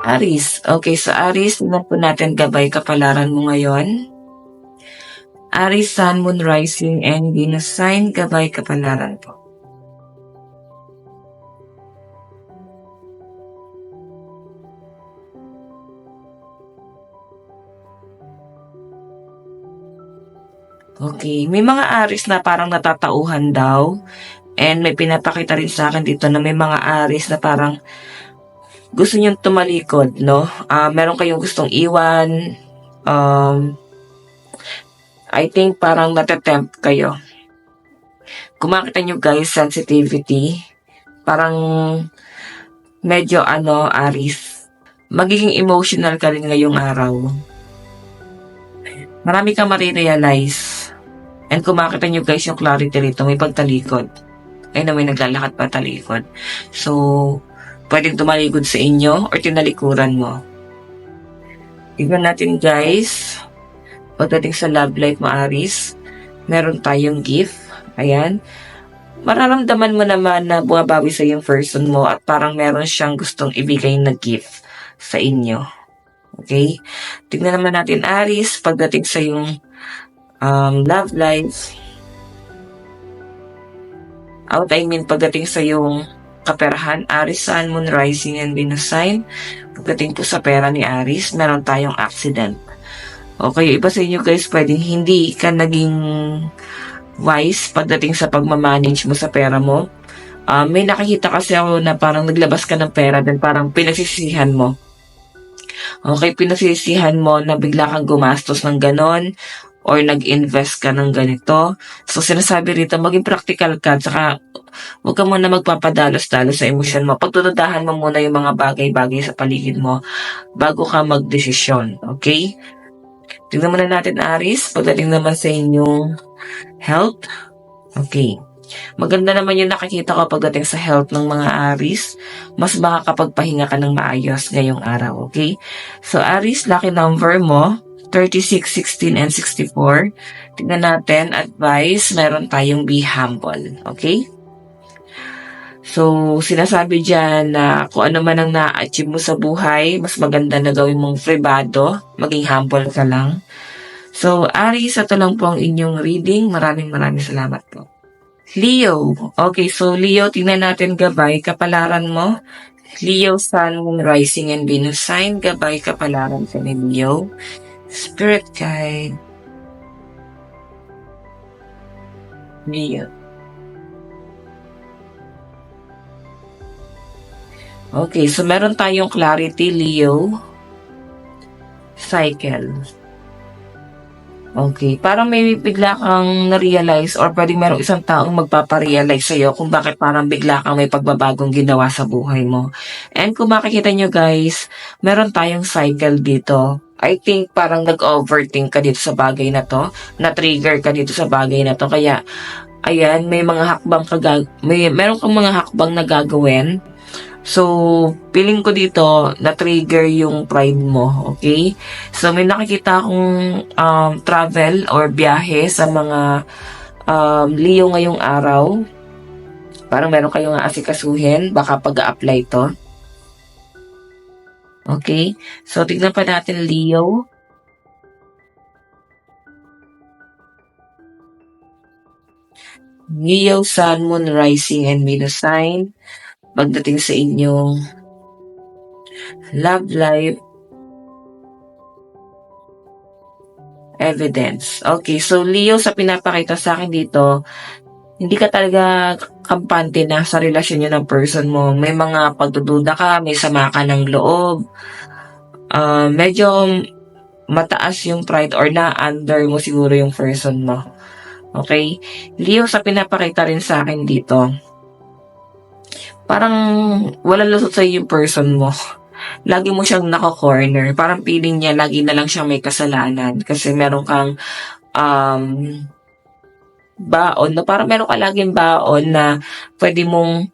Aries. Okay, so Aries, tingnan po natin gabay kapalaran mo ngayon. Aries, Sun, Moon, Rising, and Venus sign, gabay kapalaran po. Okay, may mga Aries na parang natatauhan daw. And may pinapakita rin sa akin dito na may mga Aries na parang gusto niyong tumalikod, no? Meron kayong gustong iwan. I think parang natatempt kayo. Kung makita nyo guys, sensitivity. Parang medyo Aries. Magiging emotional ka rin ngayong araw. Marami kang marirealize. And kung makita nyo guys yung clarity rito, may pagtalikod. Ay na may naglalakad pa talikod. So, pwedeng tumalikod sa inyo or tinalikuran mo. Tignan natin guys. Pagdating sa love life mo, Aries, meron tayong gift. Ayan. Mararamdaman mo naman na bumabawi sa yung person mo at parang meron siyang gustong ibigay na gift sa inyo. Okay? Tignan naman natin, Aries, pagdating sa yung love life. Pagdating sa yung kaperahan, Aries, Sun, Moon, Rising, and Venus sign. Pagdating po sa pera ni Aries, meron tayong accident. Okay, iba sa inyo guys, pwedeng hindi ka naging wise pagdating sa pagmamanage mo sa pera mo. May nakikita kasi ako na parang naglabas ka ng pera then parang pinagsisihan mo. Okay, pinagsisihan mo na bigla kang gumastos ng ganon or nag-invest ka ng ganito. So, sinasabi rito, maging practical ka, tsaka huwag ka muna magpapadalos-dalos sa emosyon mo. Pagtutudahan mo muna yung mga bagay-bagay sa paligid mo bago ka magdesisyon. Okay? Tingnan muna natin, Aries, pagdating naman sa inyong health. Okay. Maganda naman yung nakikita ko pagdating sa health ng mga Aries. Mas makakapagpahinga ka ng maayos ngayong araw, okay? So, Aries, lucky number mo, 36, 16, and 64. Tingnan natin, advice, meron tayong be humble, okay? So, sinasabi dyan na kung ano man ang na-achieve mo sa buhay, mas maganda na gawin mong privado, maging humble ka lang. So, Aries, ito lang po ang inyong reading. Maraming salamat po. Leo. Okay, so Leo, tingnan natin gabay, kapalaran mo. Leo, Sun, Moon, Rising, and Venus sign, gabay, kapalaran sa ni Leo. Spirit guide. Leo. Okay, so meron tayong clarity, Leo. Cycle. Okay, parang may bigla kang na-realize or pwedeng merong isang taong magpaparealize sa'yo kung bakit parang bigla kang may pagbabagong ginawa sa buhay mo. And kung makikita nyo guys, meron tayong cycle dito. I think parang nag-overthink ka dito sa bagay na to, na-trigger ka dito sa bagay na to. Kaya, ayan, may mga hakbang meron kang mga hakbang na gagawin. So, feeling ko dito, na-trigger yung pride mo, okay? So, may nakikita akong travel or biyahe sa mga Leo ngayong araw. Parang meron kayong aasikasuhin, baka pag-a-apply to. Okay? So, tignan pa natin, Leo. Leo, Sun, Moon, Rising, and Venus sign. Pagdating sa inyong love life, evidence. Okay, so Leo, sa pinapakita sa akin dito, hindi ka talaga kampante na sa relasyon nyo ng person mo. May mga pagdududa ka, may sama ka ng loob. Medyo mataas yung pride or na-under mo siguro yung person mo. Okay? Leo, sa pinapakita rin sa akin dito, parang walang lusot sa yung person mo. Lagi mo siyang naka-corner. Parang feeling niya, lagi na lang siyang may kasalanan. Kasi meron kang baon. Parang meron ka laging baon na pwede mong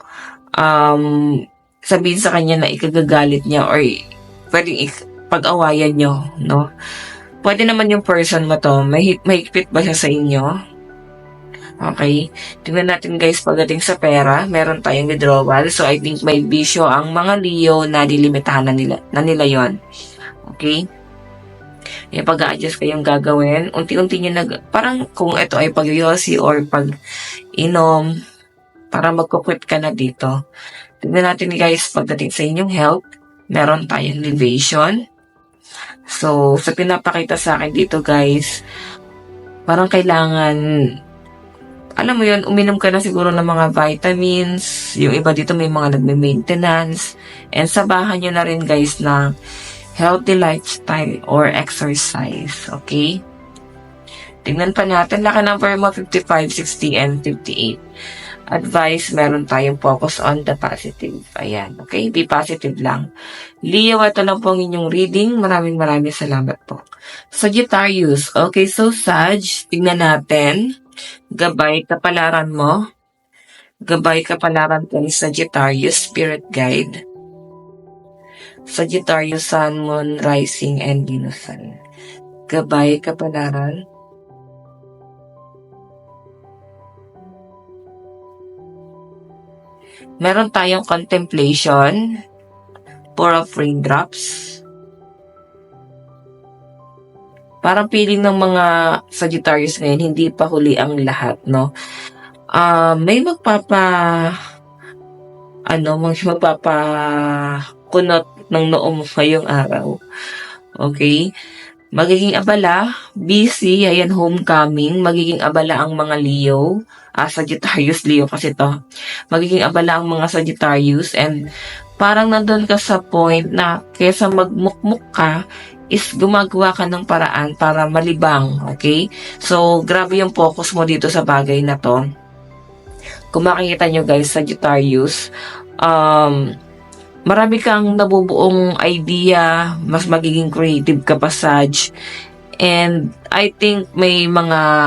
sabihin sa kanya na ikagagalit niya or pwedeng pag-awayan nyo. No? Pwede naman yung person mo to. Mahigpit ba siya sa inyo? Okay? Tingnan natin guys, pagdating sa pera, meron tayong withdrawal. So, I think may bisyo ang mga Leo na dilimitahan na nila yon. Okay? Yung pag-a-adjust kayong gagawin, unti-unti nyo parang kung ito ay pag-yosi or pag-inom, para magkukwit ka na dito. Tingnan natin guys, pagdating sa inyong health, meron tayong elevation. So, sa pinapakita sa akin dito guys, parang kailangan, alam mo yun, uminom ka na siguro ng mga vitamins. Yung iba dito may mga nagme-maintenance. And sabahan nyo na rin guys ng healthy lifestyle or exercise. Okay? Tingnan pa natin. Laki number mo 55, 60, and 58. Advice, meron tayong focus on the positive. Ayan. Okay? Be positive lang. Leo, ito lang po ang inyong reading. Maraming salamat po. Sagittarius. Okay, so Sag, tingnan natin. Gabay kapalaran mo. Gabay kapalaran ko ni Sagittarius, Spirit Guide. Sagittarius, Sun, Moon, Rising, and Venus Sun. Gabay kapalaran. Meron tayong contemplation. Pour of raindrops. Parang feeling ng mga Sagittarius ngayon, hindi pa huli ang lahat, no? May magpapakunot ng noo mo ngayong araw. Okay? Magiging abala, busy, ayan, homecoming, magiging abala ang mga Leo, Sagittarius, Leo kasi to. Magiging abala ang mga Sagittarius and parang nandun ka sa point na kesa magmukmuk ka, is gumagawa ka ng paraan para malibang, okay? So, grabe yung focus mo dito sa bagay na to. Kung makikita nyo guys, Sagittarius, marami kang nabubuong idea, mas magiging creative ka pa, Sag. And I think may mga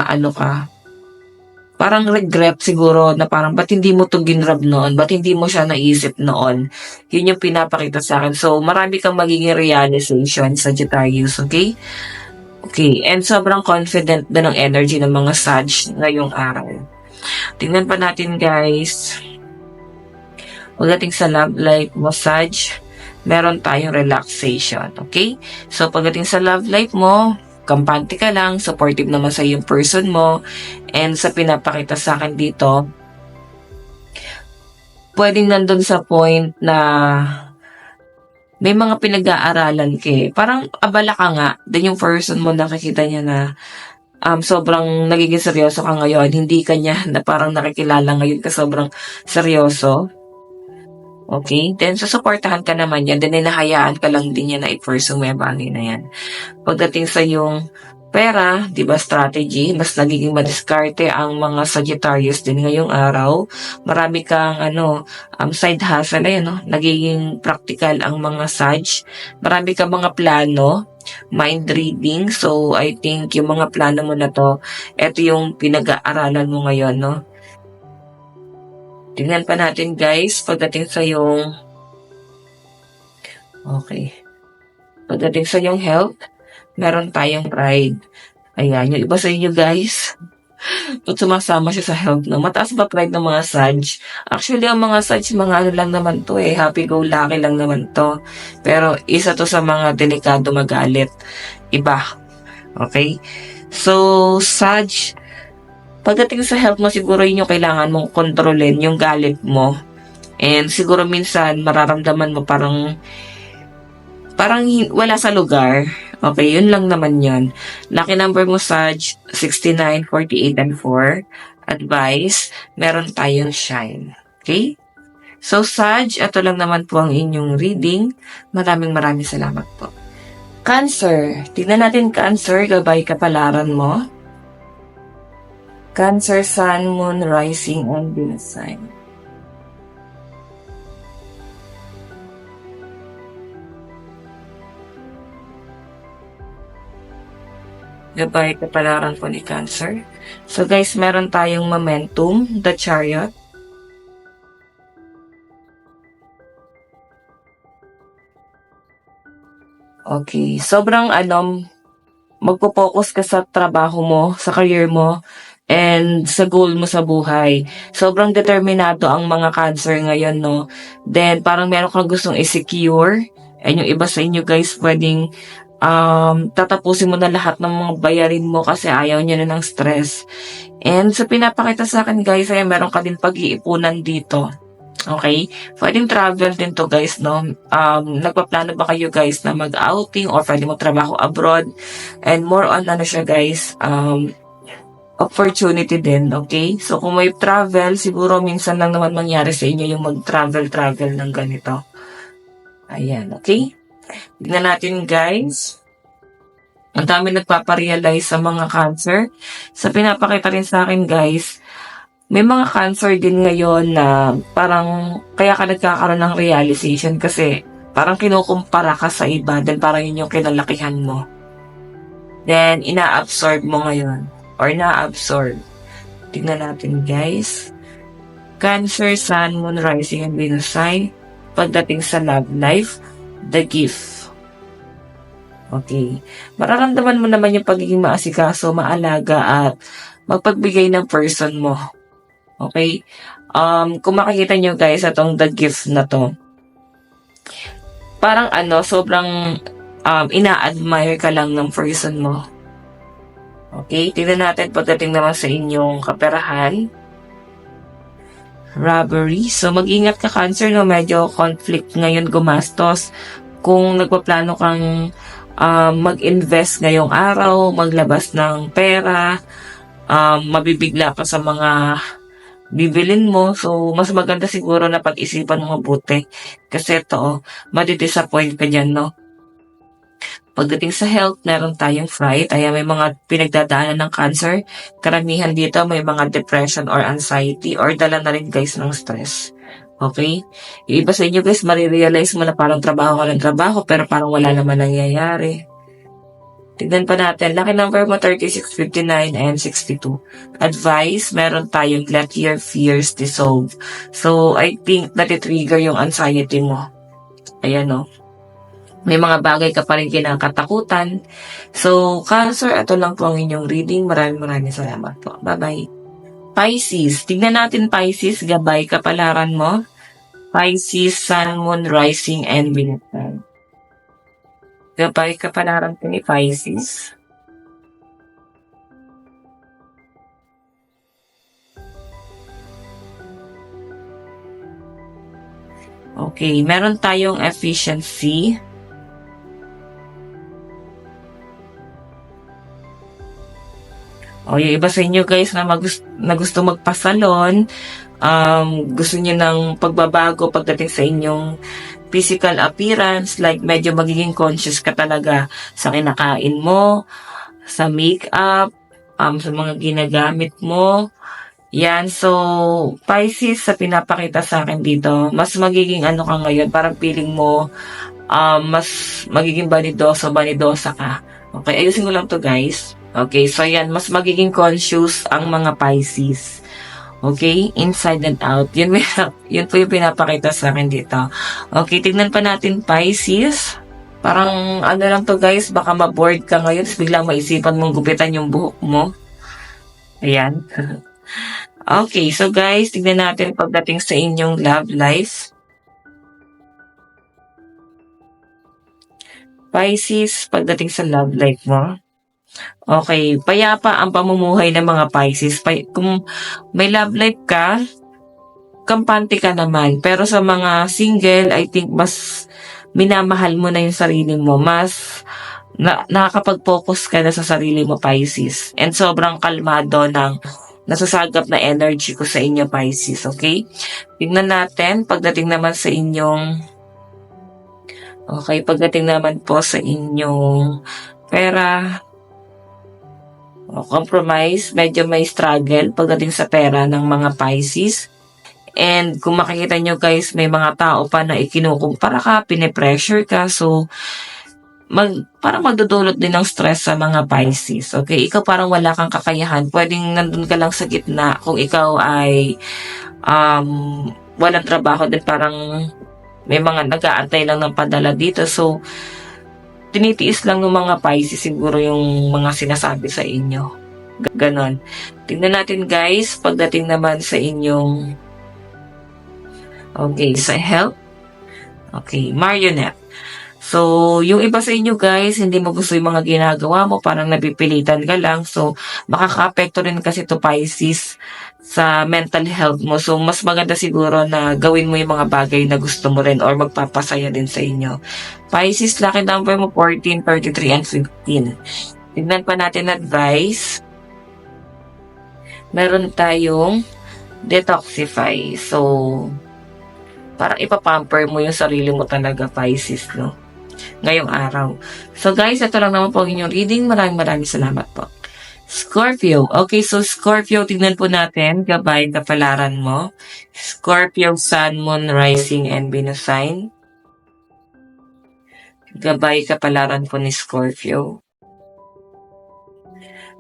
parang regret siguro na parang ba't hindi mo to ginrab noon, ba't hindi mo siya naisip noon. Yun yung pinapakita sa akin. So, marami kang magiging realization, Sagittarius, okay? Okay, and sobrang confident na ng energy ng mga Sag ngayong araw. Tingnan pa natin guys. Pagdating sa love life mo, Sag, meron tayong relaxation, okay? So, pagdating sa love life mo, kampante ka lang, supportive naman sa yung person mo, and sa pinapakita sa akin dito, pwedeng nandun sa point na may mga pinag-aaralan ka. Parang abala ka nga, then yung person mo nakikita niya na sobrang nagiging seryoso ka ngayon, hindi ka niya na parang nakikilala ngayon ka sobrang seryoso. Okay? Then, susuportahan ka naman yan. Then, hinahayaan ka lang din yan na i-pursue mo yung bagay na yan. Pagdating sa yung pera, di ba, strategy, mas nagiging madiskarte ang mga Sagittarius din ngayong araw. Marami kang, side hustle, no? Nagiging practical ang mga Sag. Marami kang mga plano, mind reading. So, I think yung mga plano mo na to, ito yung pinag-aaralan mo ngayon, no? Tingnan pa natin guys, pagdating sa yung pagdating sa yung health, meron tayong pride. Ayan, yung iba sa inyo guys, pag sumasama siya sa health, no? Mataas ba pride ng mga Sag? Actually, ang mga Sag, mga lang naman to happy-go-lucky lang naman to. Pero isa to sa mga delikado magalit. Iba. Okay? So, Sag, pagdating sa health mo, siguro yun yung kailangan mong kontrolin, yung galit mo. And siguro minsan, mararamdaman mo parang wala sa lugar. Okay, yun lang naman yun. Lucky number mo, Sag, 69, 48, and 4. Advice, meron tayong shine. Okay? So, Sag, ito lang naman po ang inyong reading. Maraming salamat po. Cancer. Tignan natin, Cancer, gabay kapalaran mo. Cancer, Sun, Moon, Rising, and Venus sign. Gabay kapalaran po ni Cancer. So guys, meron tayong momentum, the Chariot. Okay, sobrang magpo-focus ka sa trabaho mo, sa career mo. and sa goal mo sa buhay. Sobrang determinado ang mga Cancer ngayon, no? Then, parang meron kang gustong i-secure. And yung iba sa inyo guys, pwedeng tatapusin mo na lahat ng mga bayarin mo kasi ayaw niya na ng stress. And sa pinapakita sa akin guys, ay meron ka din pag-iipunan dito. Okay? Pwedeng travel din to guys, no? Nagpaplano ba kayo guys na mag-outing or pwede mo trabaho abroad? And more on ano siya guys, opportunity din, okay? So kung may travel, siguro minsan lang naman mangyari sa inyo yung mag-travel ng ganito. Ayan, okay? Tignan natin guys. Ang dami nagpaparealize sa mga Cancer. Sa pinapakita rin sa akin guys, may mga Cancer din ngayon na parang kaya ka nagkakaroon ng realization kasi parang kinukumpara ka sa iba then parang yun yung kinalakihan mo. Then, ina-absorb mo ngayon or na-absorb. Tignan natin guys. Cancer, Sun, Moon, Rising, and Venus sign. Pagdating sa love life, the gift. Okay. Mararamdaman mo naman yung pagiging maasikaso, maalaga at magpagbigay ng person mo. Okay? Kung makikita nyo guys, itong the gift na to, parang sobrang ina-admire ka lang ng person mo. Okay? Tignan natin pagdating naman sa inyong kaperahan. Robbery. So, mag-ingat ka Cancer, no? Medyo conflict ngayon gumastos. Kung nagpaplano kang mag-invest ngayong araw, maglabas ng pera, mabibigla ka sa mga bibilin mo. So, mas maganda siguro na pag-isipan mo mabuti. Kasi ito, madidisappoint ka dyan, no? Pagdating sa health, meron tayong fright. Ay, may mga pinagdadaanan ng Cancer. Karamihan dito, may mga depression or anxiety or dala na rin guys ng stress. Okay? Yung iba sa inyo guys, marirealize mo na parang trabaho ka ng trabaho pero parang wala naman nangyayari. Tignan pa natin. Lucky number mo 36, 59, and 62. Advice, meron tayong let your fears dissolve. So, I think natitrigger yung anxiety mo. Ayan, no? May mga bagay ka pa rin kinakatakutan. So, Cancer, ito lang po ang inyong reading. Maraming salamat po. Bye-bye. Pisces. Tignan natin Pisces. Gabay kapalaran mo. Pisces, Sun, Moon, Rising, and Venus sign. Gabay kapalaran ko ni Pisces. Okay, meron tayong efficiency. O, yung iba sa inyo guys na gusto magpasalon, gusto niyo ng pagbabago pagdating sa inyong physical appearance, like medyo magiging conscious ka talaga sa kinakain mo, sa makeup, sa mga ginagamit mo. Yan, so Pisces, sa pinapakita sa akin dito, mas magiging ka ngayon, parang feeling mo mas magiging banidosa ka. Okay, ayusin ko lang to guys. Okay, so yan, mas magiging conscious ang mga Pisces. Okay, inside and out. Yun po yung pinapakita sa akin dito. Okay, tignan pa natin Pisces. Parang lang to guys, baka ma-bored ka ngayon, biglang maisipan mong gupitan yung buhok mo. Ayan. Okay, so guys, tignan natin pagdating sa inyong love life. Pisces, pagdating sa love life mo. Okay, payapa ang pamumuhay ng mga Pisces. Kung may love life ka, kampante ka naman. Pero sa mga single, I think mas minamahal mo na yung sarili mo. Mas nakakapag-focus ka na sa sarili mo, Pisces. And sobrang kalmado ng nasasagap na energy ko sa inyo, Pisces. Okay? Tignan natin, pagdating naman sa inyong pagdating naman po sa inyong pera, compromise, medyo may struggle pagdating sa pera ng mga Pisces. And kung makikita nyo guys, may mga tao pa na ikinukumpara ka, pinipressure ka. So, parang magdudulot din ng stress sa mga Pisces. Okay, ikaw parang wala kang kakayahan. Pwedeng nandun ka lang sa gitna. Kung ikaw ay walang trabaho, din parang may mga nag-aantay lang ng padala dito. So, tinitiis lang ng mga Pisces siguro yung mga sinasabi sa inyo. Ganon. Tingnan natin guys, pagdating naman sa inyong, okay, sa health. Okay, marionette. So, yung iba sa inyo guys, hindi mo gusto yung mga ginagawa mo, parang napipilitan ka lang. So, makaka-apekto rin kasi to Pisces sa mental health mo. So, mas maganda siguro na gawin mo yung mga bagay na gusto mo rin or magpapasaya din sa inyo. Pisces, lucky number mo 14, 33, and 15. Tignan pa natin advice. Meron tayong detoxify. So, parang ipapamper mo yung sarili mo talaga, Pisces, no? Ngayong araw. So guys, ito lang naman po ang inyong reading. Maraming salamat po. Scorpio. Okay, so Scorpio, tignan po natin. Gabay, kapalaran mo. Scorpio, Sun, Moon, Rising, and Venus sign. Gabay, kapalaran po ni Scorpio.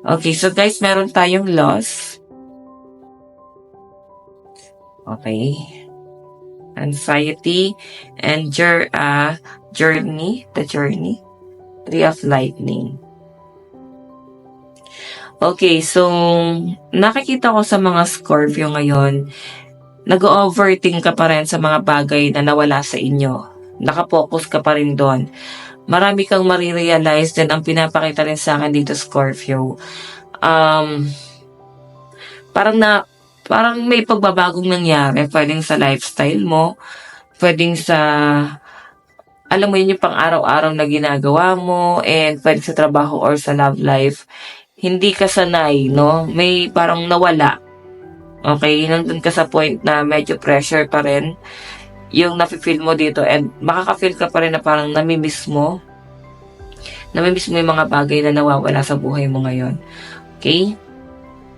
Okay, so guys, meron tayong loss. Okay. Anxiety and journey, the journey. Three of lightning. Okay, so nakikita ko sa mga Scorpio ngayon, nag-overthink ka pa rin sa mga bagay na nawala sa inyo. Nakapokus ka pa rin doon. Marami kang marirealize din ang pinapakita rin sa akin dito, Scorpio. Parang may pagbabagong nangyari, pwedeng sa lifestyle mo, pwedeng sa, alam mo yun, yung pang araw-araw na ginagawa mo, and pwedeng sa trabaho or sa love life, hindi ka sanay, no? May parang nawala. Okay, nandun ka sa point na medyo pressure pa rin yung nafe-feel mo dito, and makaka-feel ka pa rin na parang namimiss mo yung mga bagay na nawawala sa buhay mo ngayon. Okay?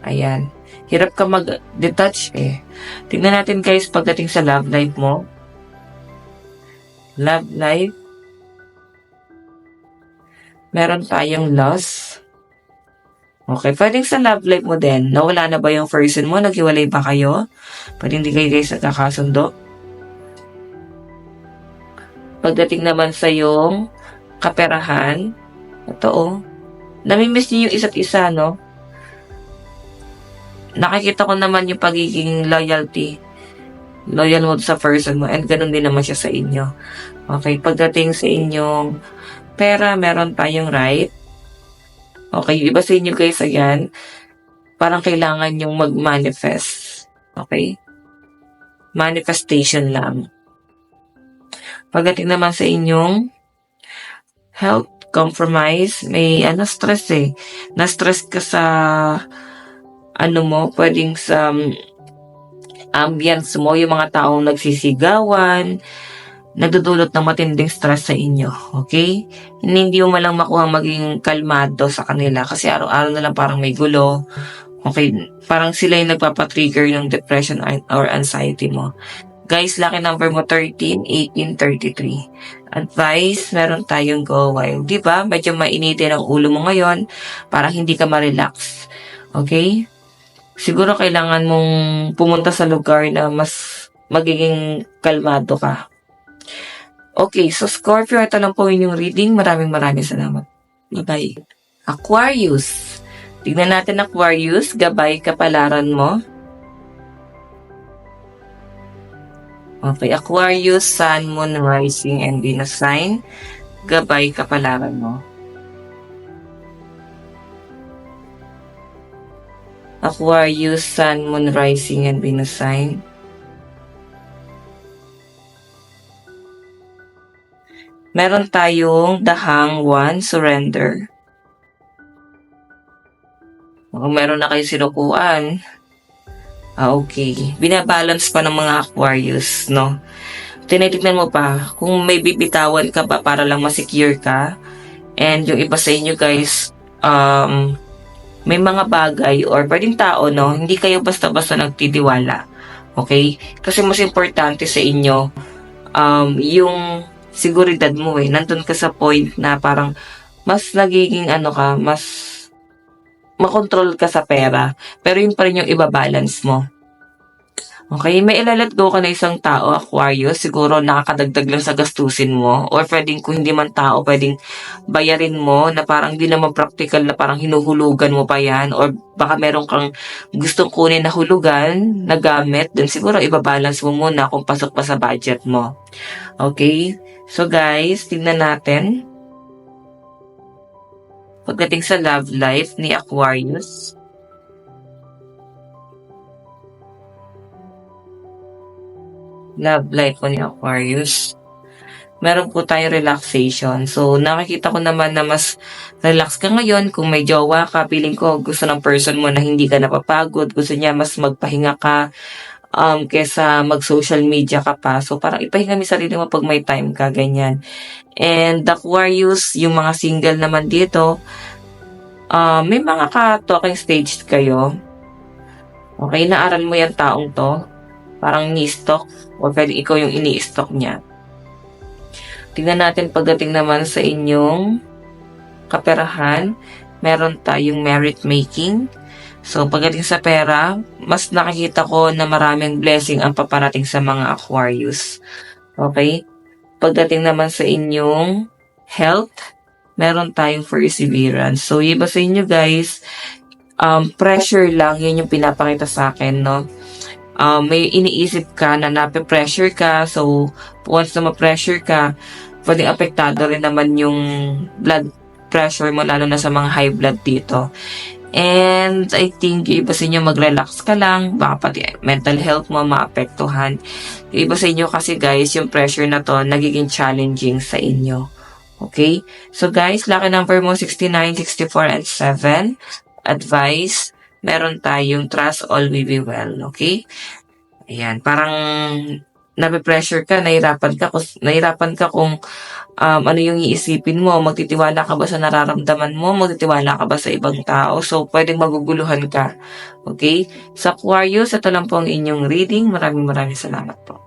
Ayan. Hirap ka mag-detach eh. Tingnan natin guys pagdating sa love life mo. Love life. Meron tayong loss. Okay, pwedeng sa love life mo din. Nawala na ba yung person mo? Naghiwalay ba kayo? Pwedeng hindi kayo guys nagkakasundo. Pagdating naman sa yung kaperahan, ito namimiss niyo yung isa't isa, no? Nakikita ko naman yung pagiging loyal mo sa person mo, and ganun din naman siya sa inyo. Okay, pagdating sa inyong pera, meron tayong right. Okay, yung iba sa inyo guys, ayan, parang kailangan yung mag-manifest. Okay? Manifestation lang. Pagdating naman sa inyong health, compromise, may stress eh. Na-stress ka sa pwedeng sa ambience mo, yung mga taong nagsisigawan, nagdudulot ng matinding stress sa inyo. Okay? Hindi mo malang makuha maging kalmado sa kanila kasi araw-araw na lang parang may gulo. Okay? Parang sila yung nagpapatrigger ng depression or anxiety mo. Guys, lucky number mo 13, 18, 33. Advice, meron tayong go wild. Diba? Medyo mainitin ang ulo mo ngayon. Parang hindi ka ma-relax. Okay? Siguro kailangan mong pumunta sa lugar na mas magiging kalmado ka. Okay, so Scorpio, ito lang po yung reading. Maraming salamat. Bye-bye. Aquarius. Tignan natin Aquarius. Gabay, kapalaran mo. Okay, Aquarius, Sun, Moon, Rising, and Venus sign. Gabay, kapalaran mo. Aquarius, Sun, Moon, Rising, and Venus sign. Meron tayong The Hanged, surrender. Kung meron na kayo sinukuan, okay. Binabalance pa ng mga Aquarius, no? Tinitignan mo pa kung may bibitawan ka ba para lang ma-secure ka. And yung iba sa inyo guys, may mga bagay or pwedeng tao, no? Hindi kayo basta-basta nagtitiwala. Okay? Kasi mas importante sa inyo, yung seguridad mo eh. Nandun ka sa point na parang mas nagiging mas makontrol ka sa pera. Pero yun pa rin yung ibabalance mo. Okay, may ila-let go ka na isang tao, Aquarius, siguro nakakadagdag lang sa gastusin mo or puwedeng kung hindi man tao puwedeng bayarin mo na parang hindi naman praktikal na parang hinuhulugan mo pa 'yan or baka meron kang gustong kunin na hulugan na gamit, then siguro iba-balance mo muna kung pasok pa sa budget mo. Okay? So guys, tingnan natin pagdating sa love life ni Aquarius. Love life po ni Aquarius. Meron po tayong relaxation. So, nakikita ko naman na mas relax ka ngayon. Kung may jowa ka, feeling ko gusto ng person mo na hindi ka napapagod. Gusto niya mas magpahinga ka kesa mag-social media ka pa. So, parang ipahinga mo yung sarili mo pag may time ka, ganyan. And Aquarius, yung mga single naman dito, may mga ka-talking stage kayo. Okay, naaral mo yung taong to. Parang ni-stalk o pwede ikaw yung ini-stalk niya. Tingnan natin pagdating naman sa inyong kaperahan, meron tayong merit making. So, pagdating sa pera, mas nakikita ko na maraming blessing ang paparating sa mga Aquarius. Okay? Pagdating naman sa inyong health, meron tayong perseverance. So, iba sa inyo guys, pressure lang, yun yung pinapakita sa akin, no? May iniisip ka na nape-pressure ka, so once na ma-pressure ka, pwedeng apektado rin naman yung blood pressure mo, lalo na sa mga high blood dito. And I think yung iba sa inyo mag-relax ka lang, baka pati mental health mo maapektuhan. Yung iba sa inyo kasi guys, yung pressure na to nagiging challenging sa inyo. Okay? So guys, lucky number mo 69, 64, and 7. Advice, meron tayong trust all will be well. Okay? Ayan, parang nape-pressure ka, nahirapan ka kung ano yung iisipin mo, magtitiwala ka ba sa nararamdaman mo, magtitiwala ka ba sa ibang tao, so pwedeng maguguluhan ka. Okay? Sa Aquarius, ito lang po ang inyong reading. Maraming salamat po.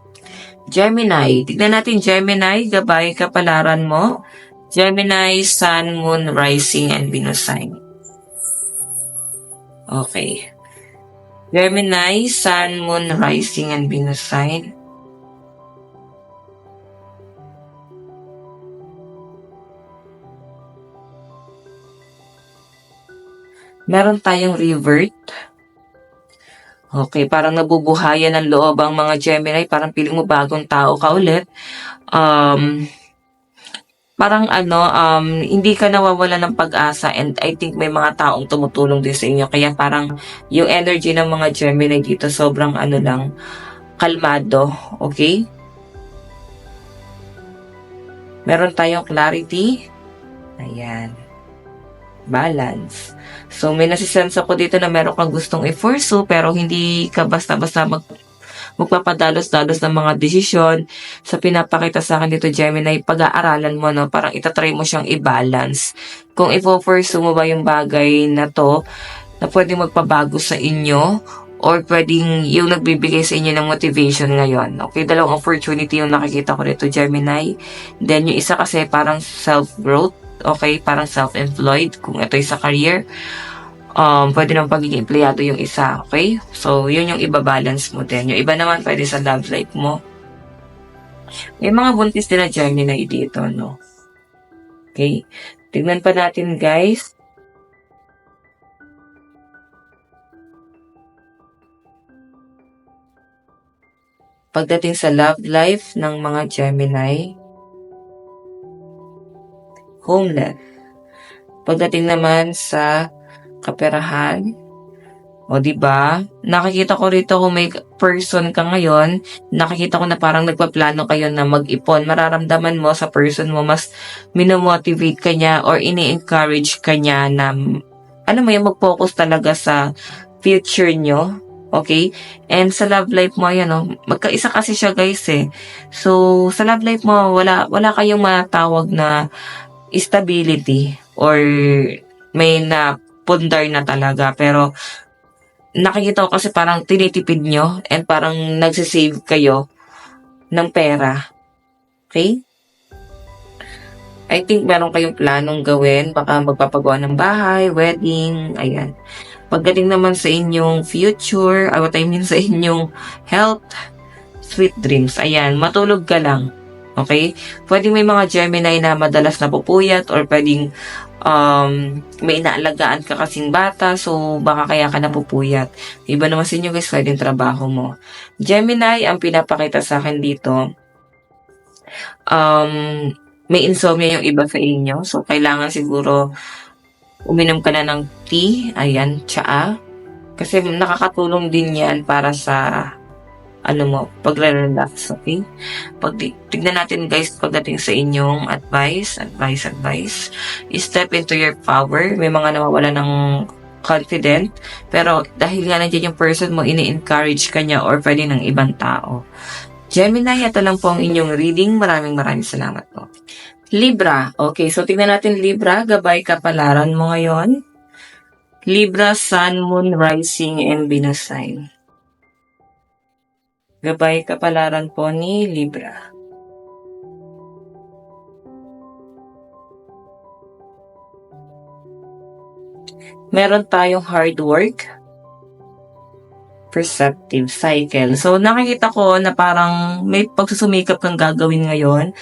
Gemini, tignan natin Gemini, gabay kapalaran mo. Gemini, Sun, Moon, Rising, and Venus sign. Okay. Gemini, Sun, Moon, Rising, and Venus sign. Meron tayong revert. Okay, parang nabubuhayan ng loob ang mga Gemini. Parang piling mo bagong tao ka ulit. Parang hindi ka nawawala ng pag-asa, and I think may mga taong tumutulong din sa inyo. Kaya parang yung energy ng mga Gemini dito sobrang lang, kalmado. Okay? Meron tayong clarity. Ayan. Balance. So, may nasisense ako dito na meron kang gustong i-pursue pero hindi ka basta-basta magpapadalos-dalos ng mga desisyon. Sa pinapakita sa akin dito, Gemini, pag-aaralan mo, no? Parang itatry mo siyang i-balance. Kung i-pursue mo ba yung bagay na to, na pwedeng magpabago sa inyo, or pwedeng yung nagbibigay sa inyo ng motivation ngayon. Okay, dalawang opportunity yung nakikita ko dito, Gemini. Then, yung isa kasi parang self-growth. Okay, parang self-employed. Kung ito sa career, pwede naman pagiging empleyado yung isa, okay? So, yun yung ibabalance mo din. Yung iba naman, pwede sa love life mo. May mga buntis din na Gemini dito, no? Okay? Tignan pa natin, guys. Pagdating sa love life ng mga Gemini, homeless. Pagdating naman sa kaperahan, o diba, nakikita ko rito kung may person ka ngayon, nakikita ko na parang nagpaplano kayo na mag-ipon. Mararamdaman mo sa person mo, mas minomotivate ka niya or ini-encourage ka niya na, mag-focus talaga sa future nyo. Okay? And sa love life mo, magkaisa kasi siya guys eh. So, sa love life mo, wala kayong matawag na stability or may napundar na talaga, pero nakikita ko kasi parang tinitipid nyo and parang nagsisave kayo ng pera. Okay? I think meron kayong planong gawin, baka magpapagawa ng bahay, wedding, ayan. Pagdating naman sa inyong future, what I mean sa inyong health, sweet dreams. Ayan, matulog ka lang. Okay? Pwedeng may mga Gemini na madalas napupuyat or pwedeng may inaalagaan ka kasing bata, so baka kaya ka napupuyat. Iba naman sa inyo guys, pwedeng trabaho mo. Gemini, ang pinapakita sa akin dito, may insomnia yung iba sa inyo, so kailangan siguro uminom ka na ng tea, ayan, tsaa, kasi nakakatulong din yan para sa pagre-relax, okay? Tignan natin guys, pagdating sa inyong advice, step into your power. May mga nawawala ng confident, pero dahil nga nandiyan yung person mo, ini-encourage ka niya or pwede ng ibang tao. Gemini, ito lang po ang inyong reading. Maraming salamat po. Libra, okay, so tignan natin Libra, gabay kapalaran mo ngayon. Libra, Sun, Moon, Rising, and Venus sign. Gabay kapalaran po ni Libra. Meron tayong hard work, perceptive, cycle. So, nakikita ko na parang may pagsusumikap kang gagawin ngayon.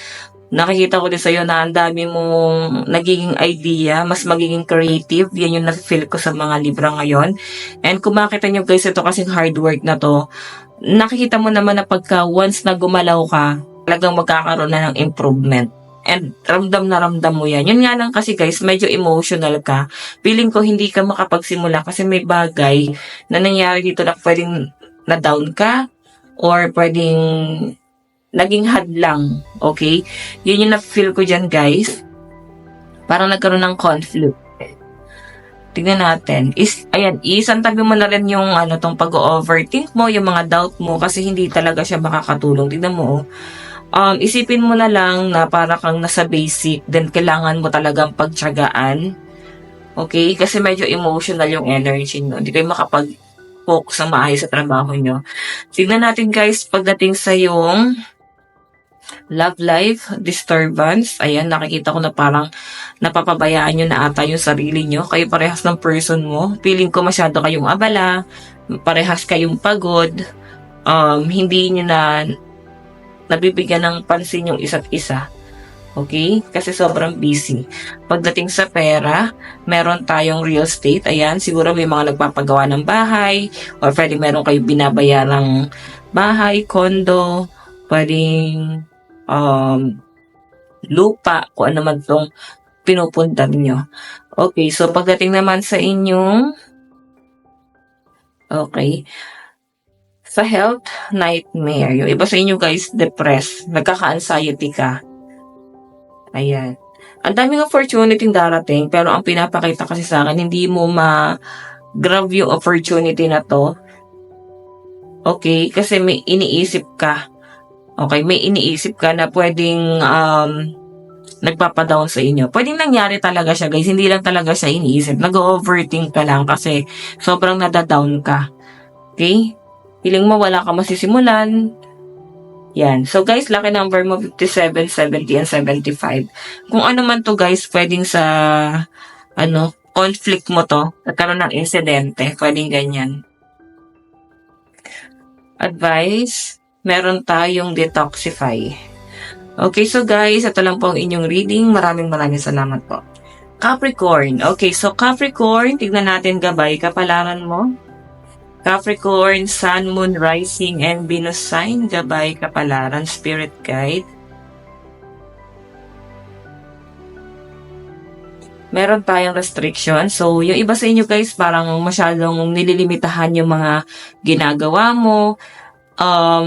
Nakikita ko din sa'yo na ang dami mong nagiging idea, mas magiging creative. Yan yung na-feel ko sa mga Libra ngayon. And kung makita nyo guys, ito kasing hard work na to, nakikita mo naman na pagka once na gumalaw ka, talagang magkakaroon na ng improvement. And ramdam na ramdam mo yan. Yun nga lang kasi guys, medyo emotional ka. Feeling ko hindi ka makapagsimula kasi may bagay na nangyari dito na pwedeng na-down ka or pwedeng naging hadlang. Okay? Yun yung na-feel ko dyan guys. Parang nagkaroon ng conflict. Tignan natin. Isantabi mo na rin yung tong pag-overthink mo, yung mga doubt mo kasi hindi talaga siya makakatulong. Tignan mo, isipin mo na lang na para kang nasa basic, then kailangan mo talagang pagtiyagaan. Okay? Kasi medyo emotional yung energy nyo. Hindi kayo makapag-focus ng maayos sa trabaho nyo. Tignan natin guys, pagdating sa yung love life, disturbance. Ayan, nakikita ko na parang napapabayaan nyo na ata yung sarili nyo. Kayo parehas ng person mo. Feeling ko masyado kayong abala. Parehas kayong pagod. Hindi nyo na nabibigyan ng pansin yung isa't isa. Okay? Kasi sobrang busy. Pagdating sa pera, meron tayong real estate. Ayan, siguro may mga nagpapagawa ng bahay or pwede meron kayong binabayarang bahay, condo, pwedeng lupa, kung ano man itong pinupunta nyo. Okay, so pagdating naman sa inyong sa health, nightmare. Yung iba sa inyo guys, depressed. Nagkaka-anxiety ka. Ayan. Ang daming opportunity darating, pero ang pinapakita kasi sa akin, hindi mo ma-grab yung opportunity na to. Okay, kasi may iniisip ka. Okay, may iniisip ka na pwedeng nagpapadown sa inyo. Pwedeng nangyari talaga siya guys, hindi lang talaga siya iniisip. Nag-overthink ka lang kasi sobrang nadadown ka. Okay? Feeling mo wala ka masisimulan. Yan. So guys, lucky number mo 57, 70, and 75. Kung ano man to guys, pwedeng sa conflict mo to, nagkaroon ng insidente, pwedeng ganyan. Advice, meron tayong detoxify. Okay, so guys, ito lang po ang inyong reading. Maraming salamat po. Capricorn. Okay, so Capricorn, tignan natin gabay kapalaran mo. Capricorn, Sun, Moon, Rising, and Venus sign, gabay kapalaran, spirit guide. Meron tayong restriction. So, yung iba sa inyo guys, parang masyadong nililimitahan yung mga ginagawa mo.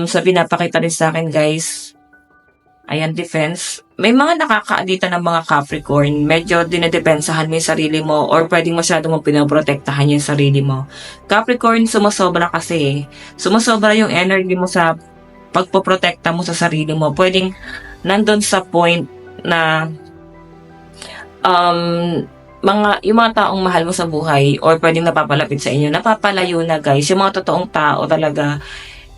Sa pinapakita rin sa akin guys, ayan, defense. May mga nakakaadita ng mga Capricorn, medyo dinedepensahan mo yung sarili mo or pwedeng masyado mo pinaprotektahan yung sarili mo. Capricorn, sumasobra kasi. Sumasobra yung energy mo sa pagpoprotekta mo sa sarili mo. Pwedeng nandun sa point na yung mga taong mahal mo sa buhay or pwedeng napapalapit sa inyo, napapalayo na guys. Yung mga totoong tao talaga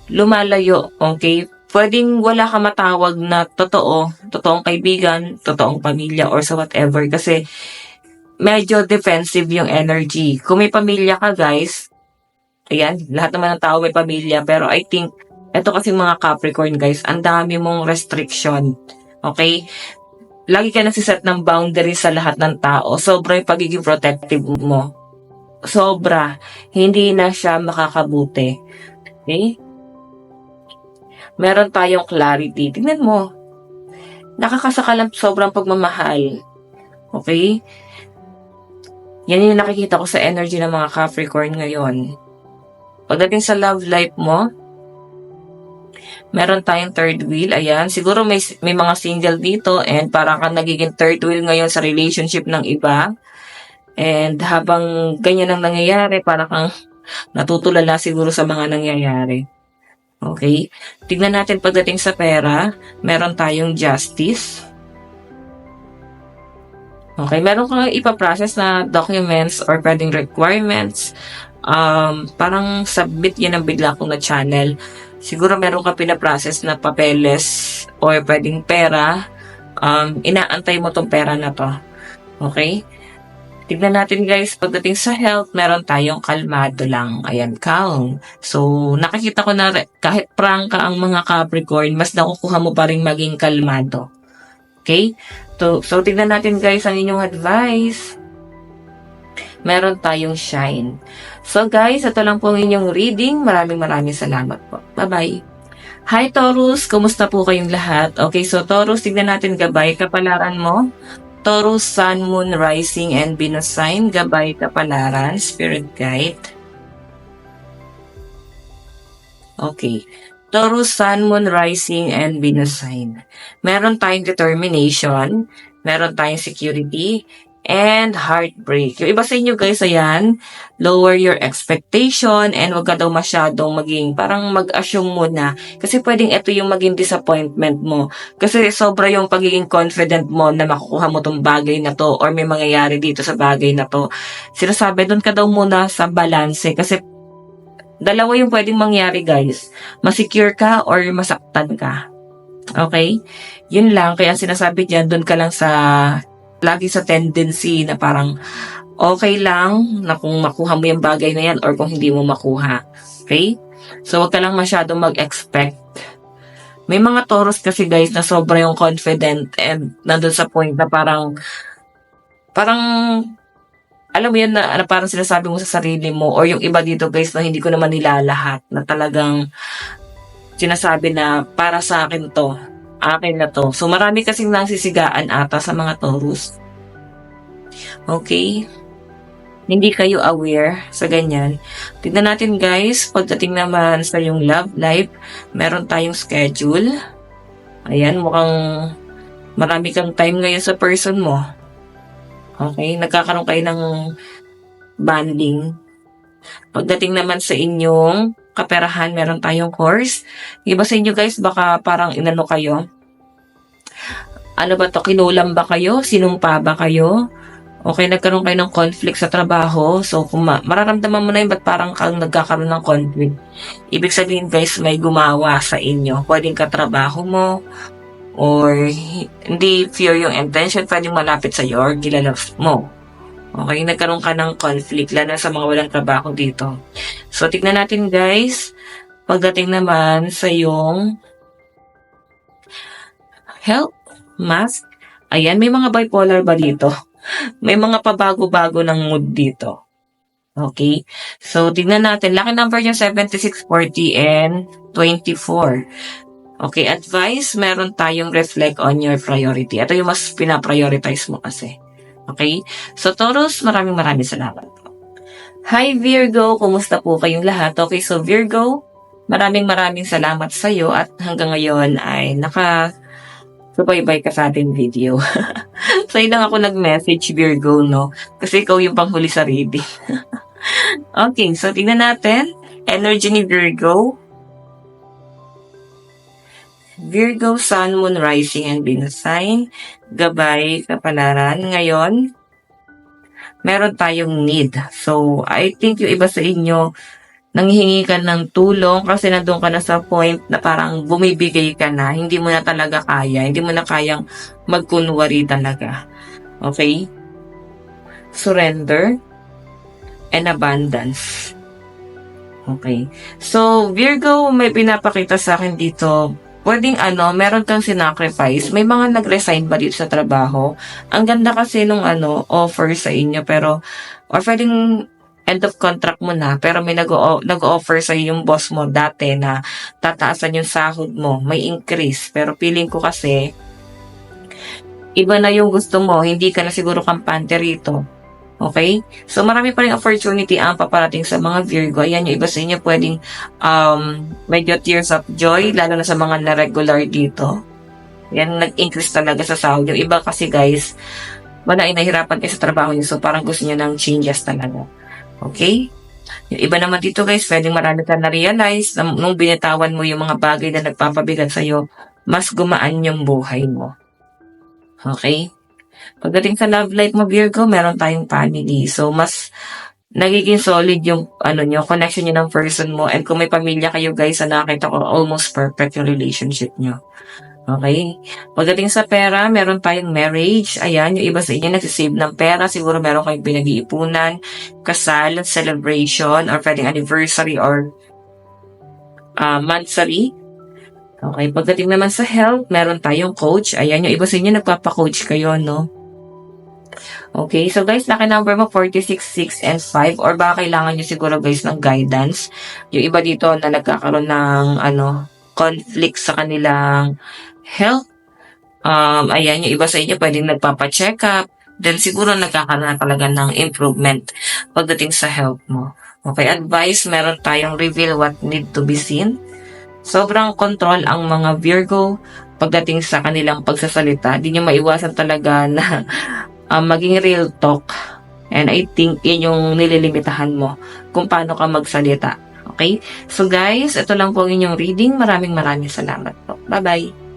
lumalayo, okay? Pwedeng wala ka matawag na totoong kaibigan, totoong pamilya, or sa whatever. Kasi medyo defensive yung energy. Kung may pamilya ka guys, ayan, lahat naman ng tao may pamilya, pero I think, eto kasi mga Capricorn guys, ang dami mong restriction. Okay? Lagi ka nagsiset ng boundaries sa lahat ng tao. Sobra yung pagiging protective mo. Sobra. Hindi na siya makakabuti. Okay? Meron tayong clarity. Tingnan mo. Nakakasakalang sobrang pagmamahal. Okay? Yan yung nakikita ko sa energy ng mga Capricorn ngayon. Pagdating sa love life mo, meron tayong third wheel. Ayan, siguro may mga single dito and parang kang nagiging third wheel ngayon sa relationship ng iba. And habang ganyan ang nangyayari, parang kang natutulala siguro sa mga nangyayari. Okay? Tignan natin pagdating sa pera, meron tayong justice. Okay, meron kang ipaprocess na documents or pwedeng requirements. Parang submit yan ang bigla kong na channel. Siguro meron ka pinaprocess na papeles or pwedeng pera. Inaantay mo tong pera na to. Okay? Tignan natin guys, pagdating sa health, meron tayong kalmado lang. Ayan, calm. So, nakikita ko na kahit prangka ang mga Capricorn, mas nakukuha mo pa rin maging kalmado. Okay? So tignan natin guys ang inyong advice. Meron tayong shine. So guys, ito lang po ang inyong reading. Maraming salamat po. Bye-bye. Hi Taurus, kumusta po kayong lahat? Okay, so Taurus, tignan natin gabay kapalaran mo. Taurus, Sun, Moon, Rising, and Venus sign. Gabay kapalaran, Spirit Guide. Okay. Taurus, Sun, Moon, Rising, and Venus sign. Meron tayong determination, meron tayong security, and heartbreak. Yung iba sa inyo guys, ayan, lower your expectation and wag ka daw masyadong maging, parang mag-assume muna. Kasi pwedeng ito yung maging disappointment mo. Kasi sobra yung pagiging confident mo na makukuha mo tong bagay na to or may mangyayari dito sa bagay na to. Sinasabi, doon ka daw muna sa balance kasi dalawa yung pwedeng mangyari guys. Masecure ka or masaktan ka. Okay? Yun lang. Kaya sinasabi dyan, doon ka lang sa, lagi sa tendency na parang okay lang na kung makuha mo yung bagay na yan or kung hindi mo makuha. Okay? So, wag ka lang masyadong mag-expect. May mga Taurus kasi guys na sobra yung confident and nandun sa point na parang alam mo yan na parang sinasabi mo sa sarili mo or yung iba dito guys na hindi ko naman nilalahat na talagang sinasabi na para sa akin to, akin na to. So marami kasing nagsisigaan ata sa mga Taurus. Okay? Hindi kayo aware sa ganyan. Tignan natin guys, pagdating naman sa yung love life, meron tayong schedule. Ayan, mukhang marami kang time ngayon sa person mo. Okay, nagkakaroon kayo ng bonding. Pagdating naman sa inyong kaperahan, meron tayong course. Iba sa inyo guys, baka parang inano kayo. Ano ba to? Kinulam ba kayo? Sinumpa ba kayo? Okay, nagkaroon kayo ng conflict sa trabaho. So, kung mararamdaman mo na yun, ba't parang kang nagkakaroon ng conflict? Ibig sabihin guys, may gumawa sa inyo. Pwedeng katrabaho mo, or hindi pure yung intention, pwedeng malapit sa iyo or kilala mo. Okay, nagkaroon ka ng conflict, lalo sa mga walang trabaho dito. So, tignan natin guys, pagdating naman sa yung health, mask, ayan, may mga bipolar ba dito? May mga pabago-bago ng mood dito. Okay, so tignan natin, lucky number yung 76, 40, and 24. Okay, advice, meron tayong reflect on your priority. Ito yung mas pinaprioritize mo kasi. Okay? So, Taurus, maraming salamat. Hi, Virgo. Kumusta po kayong lahat? Okay, so Virgo, maraming salamat sa iyo at hanggang ngayon ay subaybay ka sa ating video. So, yun lang ako nag-message, Virgo, no? Kasi ikaw yung panghuli sa reading. Okay, so tingnan natin. Energy ni Virgo. Virgo, Sun, Moon, Rising, and Venus sign. Gabay, kapalaran. Ngayon, meron tayong need. So, I think yung iba sa inyo, nanghihingi ka ng tulong kasi nandun ka na sa point na parang bumibigay ka na. Hindi mo na talaga kaya. Hindi mo na kayang magkunwari talaga. Okay? surrender, and abundance. Okay. So, Virgo, may pinapakita sa akin dito, pwedeng meron kang sinacrifice. May mga nag-resign ba dito sa trabaho? Ang ganda kasi nung offer sa inyo, pero, or pwedeng end of contract mo na, pero may nag-offer sa yung boss mo dati na tataasan yung sahod mo, may increase. Pero feeling ko kasi, iba na yung gusto mo, hindi ka na siguro kampante rito. Okay? So, marami pa rin opportunity ang paparating sa mga Virgo. Ayan, yung iba sa inyo pwedeng medyo tears of joy, lalo na sa mga na-regular dito. Yan, nag-increase talaga sa sahod. Yung iba kasi guys, wala, nahirapan kayo sa trabaho niyo. So, parang gusto niyo ng changes talaga. Okay? Yung iba naman dito guys, pwedeng marami ka na-realize na nung binitawan mo yung mga bagay na nagpapabigat sa'yo, mas gumaan yung buhay mo. Okay? Pagdating sa love life mo, Virgo, meron tayong family. So, mas nagiging solid yung connection nyo ng person mo. And kung may pamilya kayo guys, na nakita ko, almost perfect yung relationship nyo. Okay? Pagdating sa pera, meron tayong marriage. Ayan, yung iba sa inyo nagsisave ng pera. Siguro meron kayong pinag-iipunan, kasal, celebration, or pwedeng anniversary or monthsary. Okay, pagdating naman sa health, meron tayong coach. Ayan, yung iba sa inyo nagpapa-coach kayo, no? Okay, so guys, laki number mo 46, 6, and 5 or baka kailangan nyo siguro guys ng guidance. Yung iba dito na nagkakaroon ng conflict sa kanilang health. Ayan, yung iba sa inyo pwedeng nagpapa-check up. Then siguro nagkakaroon na talaga ng improvement pagdating sa health mo. Okay, advice, meron tayong reveal what need to be seen. Sobrang control ang mga Virgo pagdating sa kanilang pagsasalita. Di nyo maiwasan talaga na maging real talk. And I think yun yung nililimitahan mo kung paano ka magsalita. Okay? So guys, ito lang po ang inyong reading. Maraming salamat po. Bye-bye!